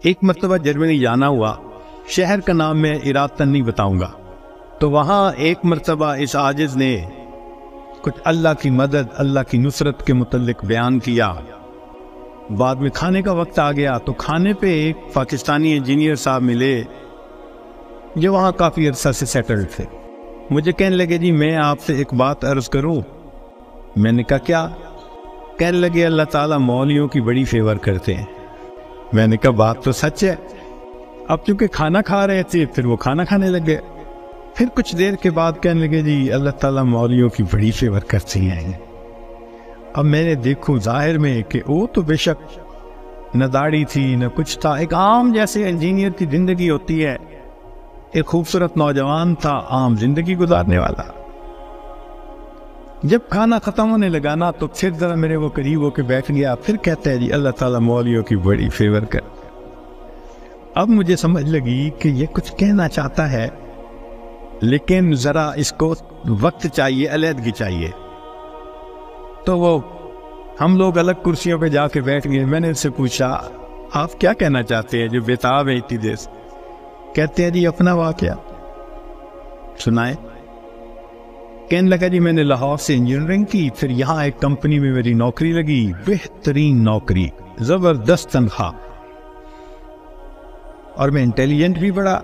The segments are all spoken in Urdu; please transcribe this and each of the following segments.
ایک مرتبہ جرمنی جانا ہوا، شہر کا نام میں ارادتاً نہیں بتاؤں گا، تو وہاں ایک مرتبہ اس عاجز نے کچھ اللہ کی مدد، اللہ کی نصرت کے متعلق بیان کیا۔ بعد میں کھانے کا وقت آ گیا تو کھانے پہ ایک پاکستانی انجینئر صاحب ملے جو وہاں کافی عرصہ سے سیٹلڈ تھے۔ مجھے کہنے لگے جی میں آپ سے ایک بات عرض کروں؟ میں نے کہا کیا؟ کہنے لگے اللہ تعالیٰ مولویوں کی بڑی فیور کرتے ہیں۔ میں نے کہا بات تو سچ ہے۔ اب چونکہ کھانا کھا رہے تھے پھر وہ کھانا کھانے لگے، پھر کچھ دیر کے بعد کہنے لگے جی اللہ تعالیٰ مولویوں کی بڑی فیور کرتی ہیں۔ اب میں نے دیکھو ظاہر میں کہ وہ تو بے شک نہ داڑھی تھی نہ کچھ تھا، ایک عام جیسے انجینئر کی زندگی ہوتی ہے، ایک خوبصورت نوجوان تھا عام زندگی گزارنے والا۔ جب کھانا ختم ہونے لگا نا تو پھر ذرا میرے وہ قریب ہو کے بیٹھ گیا، پھر کہتا ہے جی اللہ تعالیٰ مولویوں کی بڑی فیور کر۔ اب مجھے سمجھ لگی کہ یہ کچھ کہنا چاہتا ہے لیکن ذرا اس کو وقت چاہیے، علیحدگی چاہیے۔ تو وہ ہم لوگ الگ کرسیوں پہ جا کے بیٹھ گئے۔ میں نے ان سے پوچھا آپ کیا کہنا چاہتے ہیں جو بےتاب ہے اتنی دیر سے؟ کہتے ہیں جی اپنا واقعہ سنائے۔ کہنے لگا جی میں نے لاہور سے انجینئرنگ کی، پھر یہاں ایک کمپنی میں میری نوکری لگی، بہترین نوکری، زبردست تنخواہ، اور میں انٹیلیجنٹ بھی بڑا۔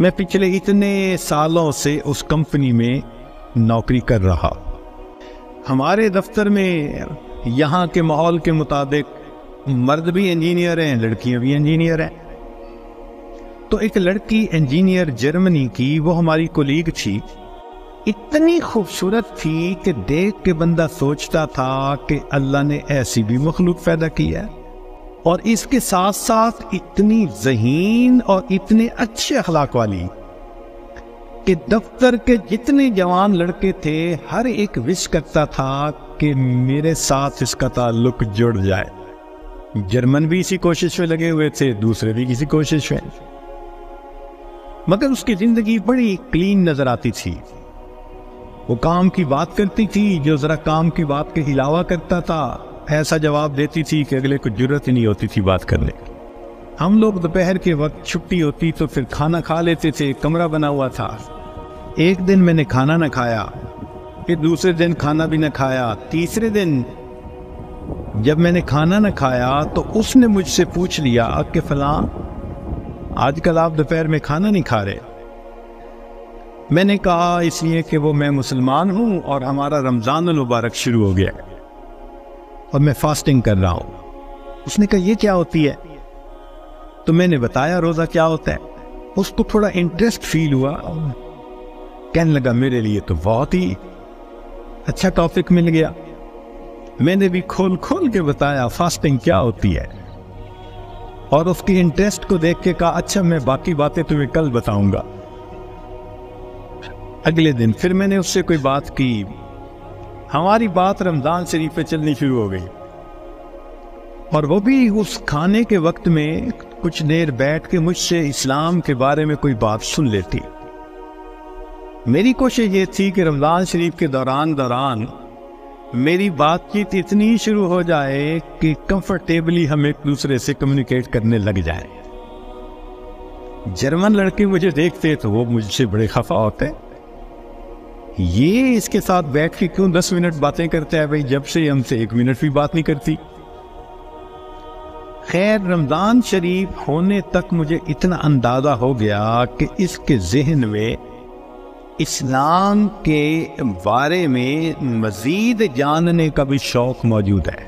میں پچھلے اتنے سالوں سے اس کمپنی میں نوکری کر رہا۔ ہمارے دفتر میں یہاں کے ماحول کے مطابق مرد بھی انجینئر ہیں، لڑکیاں بھی انجینئر ہیں۔ تو ایک لڑکی انجینئر جرمنی کی، وہ ہماری کولیگ تھی، اتنی خوبصورت تھی کہ دیکھ کے بندہ سوچتا تھا کہ اللہ نے ایسی بھی مخلوق پیدا کی ہے، اور اس کے ساتھ ساتھ اتنی ذہین اور اتنے اچھے اخلاق والی کہ دفتر کے جتنے جوان لڑکے تھے ہر ایک وش کرتا تھا کہ میرے ساتھ اس کا تعلق جڑ جائے۔ جرمن بھی اسی کوشش میں لگے ہوئے تھے، دوسرے بھی کسی کوشش میں، مگر اس کی زندگی بڑی کلین نظر آتی تھی۔ وہ کام کی بات کرتی تھی، جو ذرا کام کی بات کے علاوہ کرتا تھا ایسا جواب دیتی تھی کہ اگلے کو جرت ہی نہیں ہوتی تھی بات کرنے کی۔ ہم لوگ دوپہر کے وقت چھٹی ہوتی تو پھر کھانا کھا لیتے تھے، کمرہ بنا ہوا تھا۔ ایک دن میں نے کھانا نہ کھایا، پھر دوسرے دن کھانا بھی نہ کھایا، تیسرے دن جب میں نے کھانا نہ کھایا تو اس نے مجھ سے پوچھ لیا کہ فلاں آج کل آپ دوپہر میں کھانا نہیں کھا رہے؟ میں نے کہا اس لیے کہ وہ میں مسلمان ہوں اور ہمارا رمضان المبارک شروع ہو گیا ہے اور میں فاسٹنگ کر رہا ہوں۔ اس نے کہا یہ کیا ہوتی ہے؟ تو میں نے بتایا روزہ کیا ہوتا ہے۔ اس کو تھوڑا انٹرسٹ فیل ہوا، کہنے لگا میرے لیے تو بہت ہی اچھا ٹاپک مل گیا۔ میں نے بھی کھول کھول کے بتایا فاسٹنگ کیا ہوتی ہے، اور اس کی انٹرسٹ کو دیکھ کے کہا اچھا میں باقی باتیں تمہیں کل بتاؤں گا۔ اگلے دن پھر میں نے اس سے کوئی بات کی، ہماری بات رمضان شریف پہ چلنی شروع ہو گئی، اور وہ بھی اس کھانے کے وقت میں کچھ دیر بیٹھ کے مجھ سے اسلام کے بارے میں کوئی بات سن لیتی۔ میری کوشش یہ تھی کہ رمضان شریف کے دوران میری بات چیت اتنی شروع ہو جائے کہ کمفرٹیبلی ہم ایک دوسرے سے کمیونیکیٹ کرنے لگ جائیں۔ جرمن لڑکے مجھے دیکھتے تو وہ مجھ سے بڑے خفا ہوتے، یہ اس کے ساتھ بیٹھ کے کیوں 10 منٹ باتیں کرتے ہیں بھائی، جب سے ہم سے 1 منٹ بھی بات نہیں کرتی۔ خیر رمضان شریف ہونے تک مجھے اتنا اندازہ ہو گیا کہ اس کے ذہن میں اسلام کے بارے میں مزید جاننے کا بھی شوق موجود ہے۔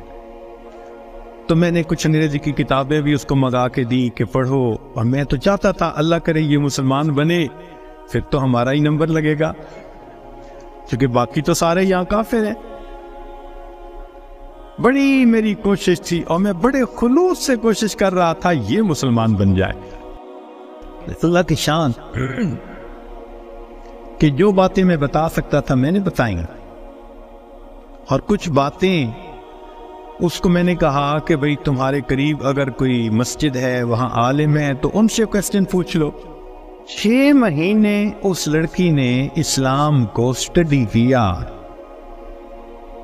تو میں نے کچھ انگریزی کی کتابیں بھی اس کو منگا کے دی کہ پڑھو، اور میں تو چاہتا تھا اللہ کرے یہ مسلمان بنے، پھر تو ہمارا ہی نمبر لگے گا، کیونکہ باقی تو سارے یہاں کافر ہیں۔ بڑی میری کوشش تھی اور میں بڑے خلوص سے کوشش کر رہا تھا یہ مسلمان بن جائے۔ اللہ کی شان کہ جو باتیں میں بتا سکتا تھا میں نے بتائیں، اور کچھ باتیں اس کو میں نے کہا کہ بھئی تمہارے قریب اگر کوئی مسجد ہے، وہاں عالم ہے، تو ان سے کوسچن پوچھ لو۔ 6 مہینے اس لڑکی نے اسلام کو سٹڈی کیا،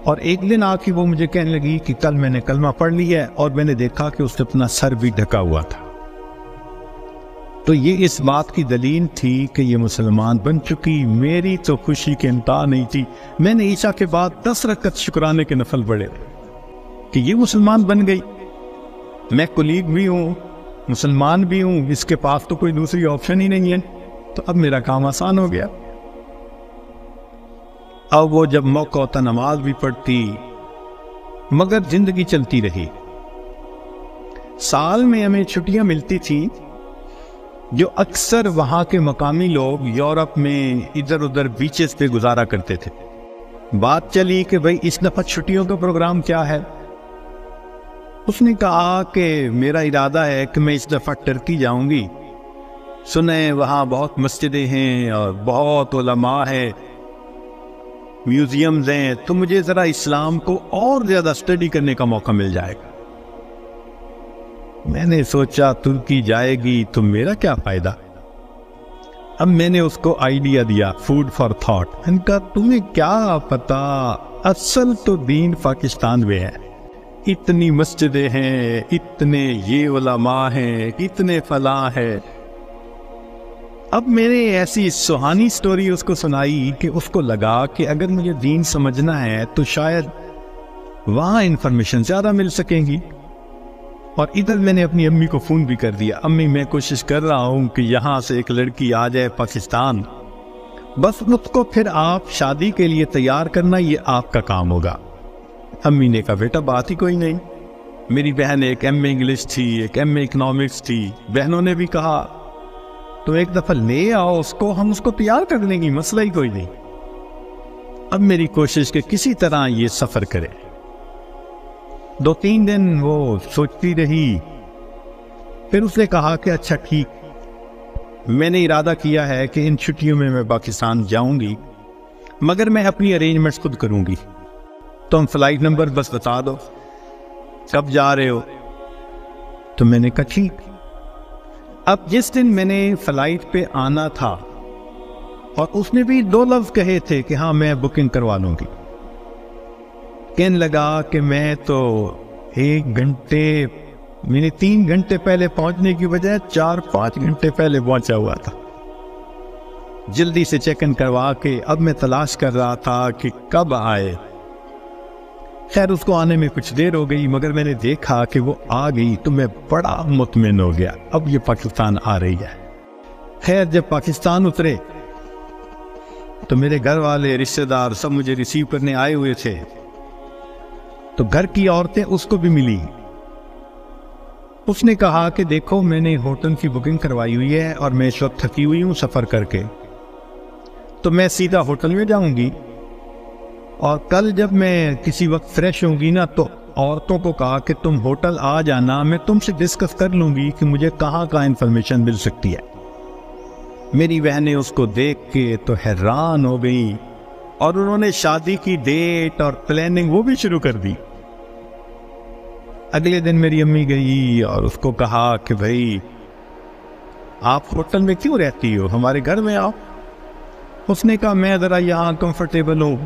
اور ایک دن آ کے وہ مجھے کہنے لگی کہ کل میں نے کلمہ پڑھ لی ہے، اور میں نے دیکھا کہ اس نے اپنا سر بھی ڈھکا ہوا تھا۔ تو یہ اس بات کی دلیل تھی کہ یہ مسلمان بن چکی۔ میری تو خوشی کے انتہا نہیں تھی۔ میں نے عشاء کے بعد 10 رکعت شکرانے کے نفل پڑھے کہ یہ مسلمان بن گئی۔ میں کلیگ بھی ہوں، مسلمان بھی ہوں، اس کے پاس تو کوئی دوسری آپشن ہی نہیں ہے، تو اب میرا کام آسان ہو گیا۔ اب وہ جب موقع ہوتا نماز بھی پڑھتی، مگر زندگی چلتی رہی۔ سال میں ہمیں چھٹیاں ملتی تھیں جو اکثر وہاں کے مقامی لوگ یورپ میں ادھر ادھر بیچز پہ گزارا کرتے تھے۔ بات چلی کہ بھئی اس دفعہ چھٹیوں کا پروگرام کیا ہے؟ اس نے کہا کہ میرا ارادہ ہے کہ میں اس دفعہ ٹرکی جاؤں گی، سنیں وہاں بہت مسجدیں ہیں اور بہت علماء ہیں، میوزیمز ہیں، تو مجھے ذرا اسلام کو اور زیادہ اسٹڈی کرنے کا موقع مل جائے گا۔ میں نے سوچا ترکی جائے گی تو میرا کیا فائدہ؟ اب میں نے اس کو آئیڈیا دیا، فوڈ فار تھاٹ۔ میں نے کہا تمہیں کیا پتا، اصل تو دین پاکستان میں ہے، اتنی مسجدیں ہیں، اتنے یہ علماء ہیں، اتنے فلاں ہیں۔ اب میں نے ایسی سہانی سٹوری اس کو سنائی کہ اس کو لگا کہ اگر مجھے دین سمجھنا ہے تو شاید وہاں انفارمیشن زیادہ مل سکیں گی۔ اور ادھر میں نے اپنی امی کو فون بھی کر دیا، امی میں کوشش کر رہا ہوں کہ یہاں سے ایک لڑکی آ جائے پاکستان، بس اس کو پھر آپ شادی کے لیے تیار کرنا، یہ آپ کا کام ہوگا۔ امی نے کہا بیٹا بات ہی کوئی نہیں۔ میری بہن ایک ایم اے انگلش تھی، ایک ایم اے اکنامکس تھی، بہنوں نے بھی کہا تو ایک دفعہ لے آؤ اس کو، ہم اس کو تیار کر لیں گے، مسئلہ ہی کوئی نہیں۔ اب میری کوشش کہ کسی طرح یہ سفر کرے۔ 2-3 دن وہ سوچتی رہی، پھر اس نے کہا کہ اچھا ٹھیک، میں نے ارادہ کیا ہے کہ ان چھٹیوں میں پاکستان جاؤں گی، مگر میں اپنی ارینجمنٹس خود کروں گی، تم فلائٹ نمبر بس بتا دو کب جا رہے ہو۔ تو میں نے کہا ٹھیک۔ اب جس دن میں نے فلائٹ پہ آنا تھا اور اس نے بھی 2 لفظ کہے تھے کہ ہاں میں بکنگ کروا لوں گی، کہنے لگا کہ میں تو 1 گھنٹے، میں نے 3 گھنٹے پہلے پہنچنے کی بجائے 4-5 گھنٹے پہلے پہنچا ہوا تھا۔ جلدی سے چیک ان کروا کے اب میں تلاش کر رہا تھا کہ کب آئے۔ خیر اس کو آنے میں کچھ دیر ہو گئی، مگر میں نے دیکھا کہ وہ آ گئی تو میں بڑا مطمئن ہو گیا، اب یہ پاکستان آ رہی ہے۔ خیر جب پاکستان اترے تو میرے گھر والے، رشتہ دار سب مجھے ریسیو کرنے آئے ہوئے تھے، تو گھر کی عورتیں اس کو بھی ملی۔ اس نے کہا کہ دیکھو میں نے ہوٹل کی بکنگ کروائی ہوئی ہے اور میں اس وقت تھکی ہوئی ہوں سفر کر کے، تو میں سیدھا ہوٹل میں جاؤں گی، اور کل جب میں کسی وقت فریش ہوں گی نا تو عورتوں کو کہا کہ تم ہوٹل آ جانا، میں تم سے ڈسکس کر لوں گی کہ مجھے کہاں انفارمیشن مل سکتی ہے۔ میری بہنیں اس کو دیکھ کے تو حیران ہو گئی، اور انہوں نے شادی کی ڈیٹ اور پلاننگ وہ بھی شروع کر دی۔ اگلے دن میری امی گئی اور اس کو کہا کہ بھائی آپ ہوٹل میں کیوں رہتی ہو، ہمارے گھر میں آؤ۔ اس نے کہا میں ذرا یہاں کمفرٹیبل ہوں۔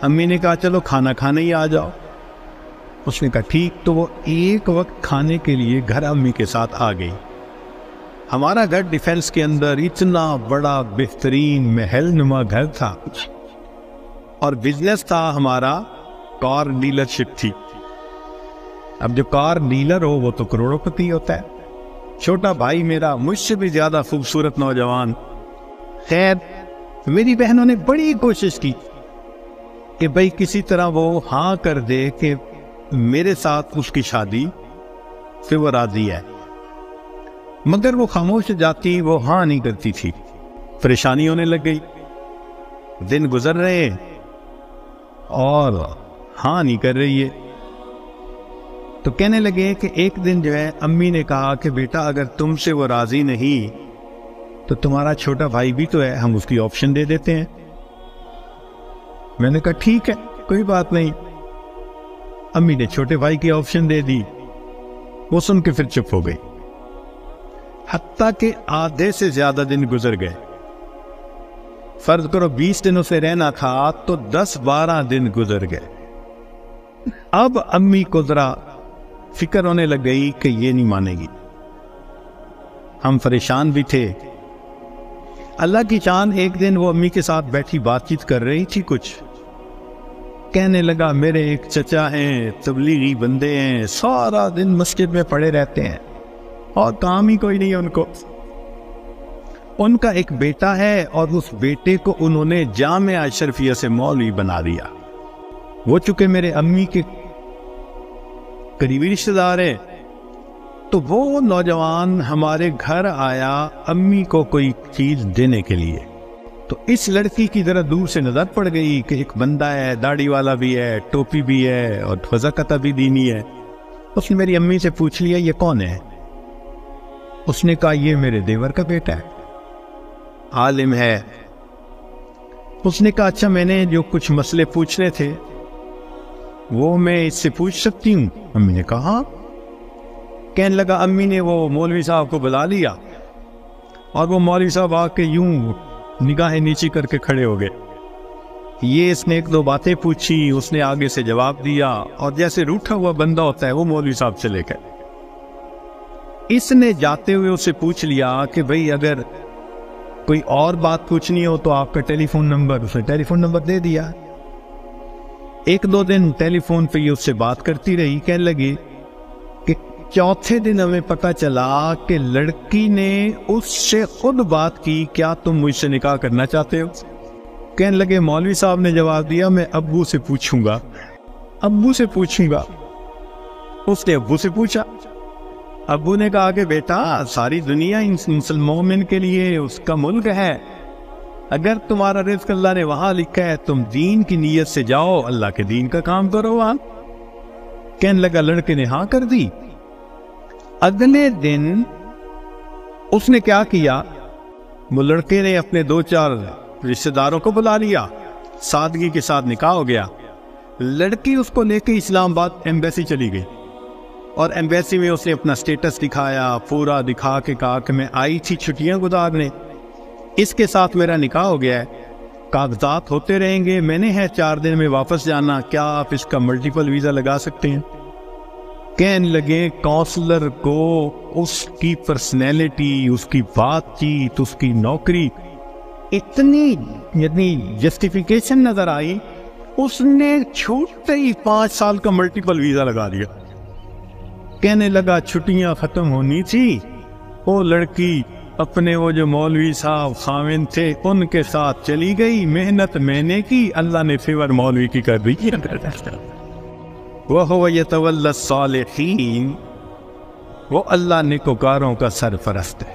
امی نے کہا چلو کھانا کھانے ہی آ جاؤ۔ اس نے کہا ٹھیک، تو وہ ایک وقت کھانے کے لیے گھر امی کے ساتھ آ گئی۔ ہمارا گھر ڈیفینس کے اندر اتنا بڑا بہترین محل نما گھر تھا، اور بزنس تھا ہمارا، کار ڈیلرشپ تھی۔ اب جو کار ڈیلر ہو وہ تو کروڑوں پتی ہوتا ہے۔ چھوٹا بھائی میرا مجھ سے بھی زیادہ خوبصورت نوجوان۔ خیر میری بہنوں نے بڑی کوشش کی کہ بھئی کسی طرح وہ ہاں کر دے کہ میرے ساتھ اس کی شادی سے وہ راضی ہے، مگر وہ خاموش جاتی، وہ ہاں نہیں کرتی تھی۔ پریشانی ہونے لگ گئی، دن گزر رہے اور ہاں نہیں کر رہی ہے۔ تو کہنے لگے کہ ایک دن جو ہے امی نے کہا کہ بیٹا اگر تم سے وہ راضی نہیں تو تمہارا چھوٹا بھائی بھی تو ہے، ہم اس کی آپشن دے دیتے ہیں۔ میں نے کہا ٹھیک ہے کوئی بات نہیں۔ امی نے چھوٹے بھائی کی آپشن دے دی، وہ سن کے پھر چپ ہو گئی۔ حتیٰ کہ آدھے سے زیادہ دن گزر گئے، فرض کرو 20 دنوں سے رہنا تھا تو 10-12 دن گزر گئے۔ اب امی کو ذرا فکر ہونے لگ گئی کہ یہ نہیں مانے گی، ہم پریشان بھی تھے۔ اللہ کی چاند ایک دن وہ امی کے ساتھ بیٹھی بات چیت کر رہی تھی، کچھ کہنے لگا میرے ایک چچا ہیں، تبلیغی بندے ہیں، سارا دن مسجد میں پڑے رہتے ہیں اور کام ہی کوئی نہیں ہے ان کو۔ ان کا ایک بیٹا ہے اور اس بیٹے کو انہوں نے جامعہ اشرفیہ سے مولوی بنا دیا۔ وہ چونکہ میرے امی کے قریبی رشتہ دار ہیں، تو وہ نوجوان ہمارے گھر آیا امی کو کوئی چیز دینے کے لیے۔ تو اس لڑکی کی ذرا دور سے نظر پڑ گئی کہ ایک بندہ ہے، داڑھی والا بھی ہے، ٹوپی بھی ہے اور وضاقتہ بھی دینی ہے۔ اس نے میری امی سے پوچھ لیا یہ کون ہے؟ اس نے کہا یہ میرے دیور کا بیٹا ہے، عالم ہے۔ اس نے کہا اچھا میں نے جو کچھ مسئلے پوچھنے تھے وہ میں اس سے پوچھ سکتی ہوں؟ امی نے کہا ہاں۔ کہنے لگا امی نے وہ مولوی صاحب کو بلا لیا اور وہ مولوی صاحب آ کے یوں نگاہیں نیچی کر کے کھڑے ہو گئے۔ یہ اس نے ایک دو باتیں پوچھی، اس نے آگے سے جواب دیا اور جیسے روٹھا ہوا بندہ ہوتا ہے وہ مولوی صاحب چلے گئے۔ اس نے جاتے ہوئے اسے پوچھ لیا کہ بھئی اگر کوئی اور بات پوچھنی ہو تو آپ کا ٹیلی فون نمبر، اس نے ٹیلی فون نمبر دے دیا۔ ایک دو دن ٹیلی فون پہ یہ اس سے بات کرتی رہی۔ کہنے لگی کہ چوتھے دن ہمیں پتہ چلا کہ لڑکی نے اس سے خود بات کی، کیا تم مجھ سے نکاح کرنا چاہتے ہو؟ کہنے لگے مولوی صاحب نے جواب دیا میں ابو سے پوچھوں گا، ابو سے پوچھوں گا۔ اس نے ابو سے پوچھا، ابو نے کہا کہ بیٹا ساری دنیا مسلم مومن کے لیے اس کا ملک ہے، اگر تمہارا رزق اللہ نے وہاں لکھا ہے تم دین کی نیت سے جاؤ، اللہ کے دین کا کام کرو وہاں۔ کہنے لگا لڑکے نے ہاں کر دی۔ اگلے دن اس نے کیا کیا، وہ لڑکے نے اپنے دو چار رشتہ داروں کو بلا لیا، سادگی کے ساتھ نکاح ہو گیا۔ لڑکی اس کو لے کے اسلام آباد ایمبیسی چلی گئی اور ایمبیسی میں اس نے اپنا سٹیٹس دکھایا، پورا دکھا کے کہا کہ میں آئی تھی چھٹیاں گزارنے، اس کے ساتھ میرا نکاح ہو گیا ہے، کاغذات ہوتے رہیں گے، میں نے ہے 4 دن میں واپس جانا، کیا آپ اس کا ملٹیپل ویزا لگا سکتے ہیں؟ کہنے لگے کونسلر کو اس کی پرسنالٹی، اس کی بات چیت، اس کی نوکری اتنی جسٹیفیکیشن نظر آئی، اس نے چھوٹے ہی 5 سال کا ملٹیپل ویزا لگا دیا۔ کہنے لگا چھٹیاں ختم ہونی تھی، وہ لڑکی اپنے وہ جو مولوی صاحب خاوند تھے ان کے ساتھ چلی گئی، محنت میں نے کی، اللہ نے فیور مولوی کی کر دی۔ وَهُوَ يَتَوَلَّى الصَّالِحِينَ، وہ اللہ نیکوکاروں کا سرپرست ہے۔